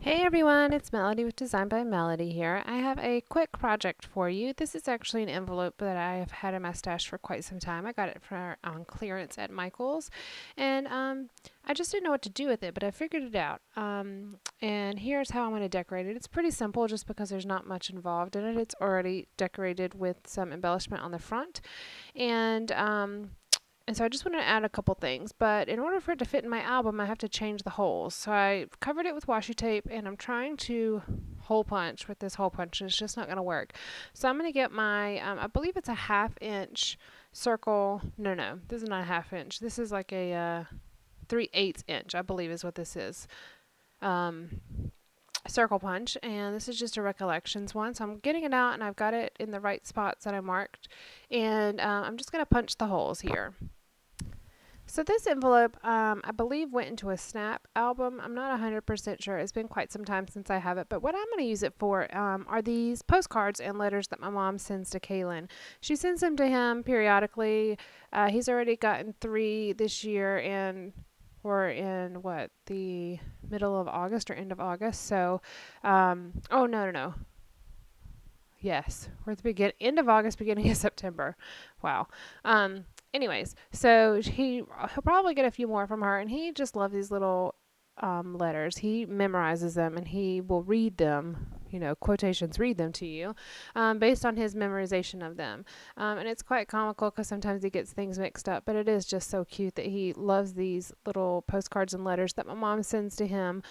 Hey everyone, it's Melody with Design by Melody here. I have a quick project for you. This is actually an envelope that I have had in my stash for quite some time. I got it for on clearance at Michael's, and I just didn't know what to do with it, but I figured it out. And here's how I'm going to decorate it. It's pretty simple, just because there's not much involved in it. It's already decorated with some embellishment on the front, and and so I just want to add a couple things, but in order for it to fit in my album, I have to change the holes. So I covered it with washi tape, and I'm trying to hole punch with this hole punch, and it's just not going to work. So I'm going to get my, I believe it's a 1/2 inch circle. No, this is not a 1/2 inch. This is like a 3/8 inch, I believe is what this is. Um, Circle punch, and this is just a recollections one. So I'm getting it out, and I've got it in the right spots that I marked, and I'm just going to punch the holes here. So this envelope, I believe, went into a Snap album. I'm not 100% sure. It's been quite some time since I have it. But what I'm going to use it for are these postcards and letters that my mom sends to Calen. She sends them to him periodically. He's already gotten 3 this year, and we're in, what, the middle of August or end of August. So, oh, no. Yes, we're at the end of August, beginning of September. Wow. Anyways, so he'll probably get a few more from her, and he just loves these little letters. He memorizes them, and he will read them. Quotations, read them to you, based on his memorization of them. And it's quite comical because sometimes he gets things mixed up, but it is just so cute that he loves these little postcards and letters that my mom sends to him,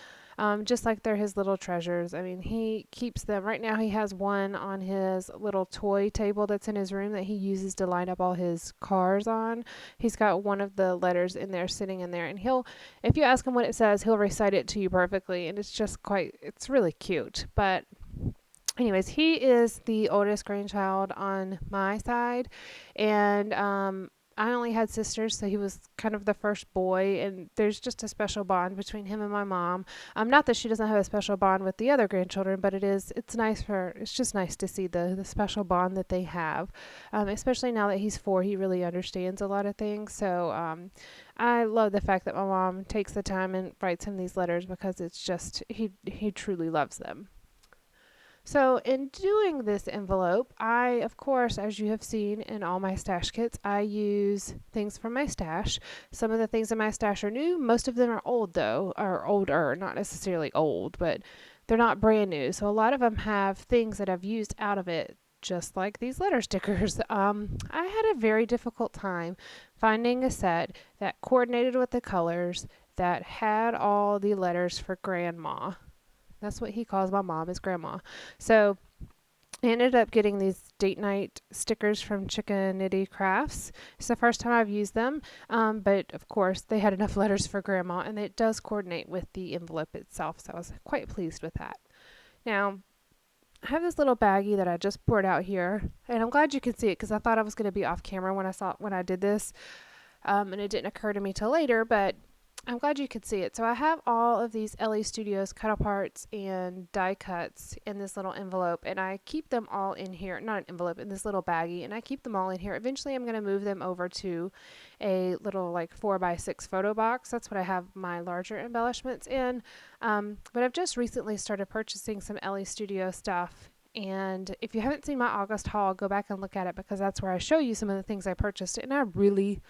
just like they're his little treasures. I mean, he keeps them. Right now, he has one on his little toy table that's in his room that he uses to line up all his cars on. He's got one of the letters in there, sitting in there, and if you ask him what it says, he'll recite it to you perfectly, and it's really cute. But anyways, he is the oldest grandchild on my side, and I only had sisters, so he was kind of the first boy, and there's just a special bond between him and my mom. Not that she doesn't have a special bond with the other grandchildren, but it's just nice to see the special bond that they have, especially now that he's 4. He really understands a lot of things. So I love the fact that my mom takes the time and writes him these letters, because it's just he truly loves them. So in doing this envelope, I, of course, as you have seen in all my stash kits, I use things from my stash. Some of the things in my stash are new. Most of them are old, though, or older, not necessarily old, but they're not brand new. So a lot of them have things that I've used out of it, just like these letter stickers. I had a very difficult time finding a set that coordinated with the colors, that had all the letters for grandma. That's what he calls my mom, is grandma. So I ended up getting these date night stickers from Nitty Crafts. It's the first time I've used them, but of course they had enough letters for grandma, and it does coordinate with the envelope itself, so I was quite pleased with that. Now, I have this little baggie that I just poured out here, and I'm glad you can see it, because I thought I was going to be off camera when I did this, and it didn't occur to me till later, but I'm glad you could see it. So I have all of these LA Studios cut aparts and die cuts in this little envelope, and I keep them all in here, not an envelope, in this little baggie, and I keep them all in here. Eventually I'm going to move them over to a little like 4x6 photo box. That's what I have my larger embellishments in. But I've just recently started purchasing some LA Studio stuff, and if you haven't seen my August haul, go back and look at it, because that's where I show you some of the things I purchased, and I really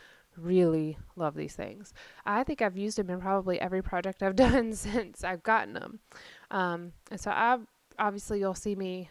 love these things. I think I've used them in probably every project I've done since I've gotten them. And so obviously you'll see me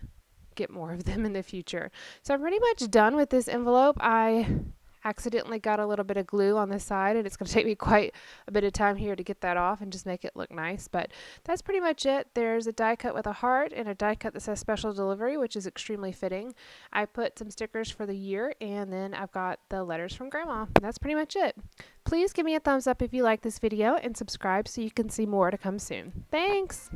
get more of them in the future. So I'm pretty much done with this envelope. I accidentally got a little bit of glue on the side, and it's going to take me quite a bit of time here to get that off and just make it look nice, but that's pretty much it. There's a die cut with a heart and a die cut that says special delivery, which is extremely fitting. I put some stickers for the year, and then I've got the letters from grandma. That's pretty much it. Please give me a thumbs up if you like this video, and subscribe so you can see more to come soon. Thanks!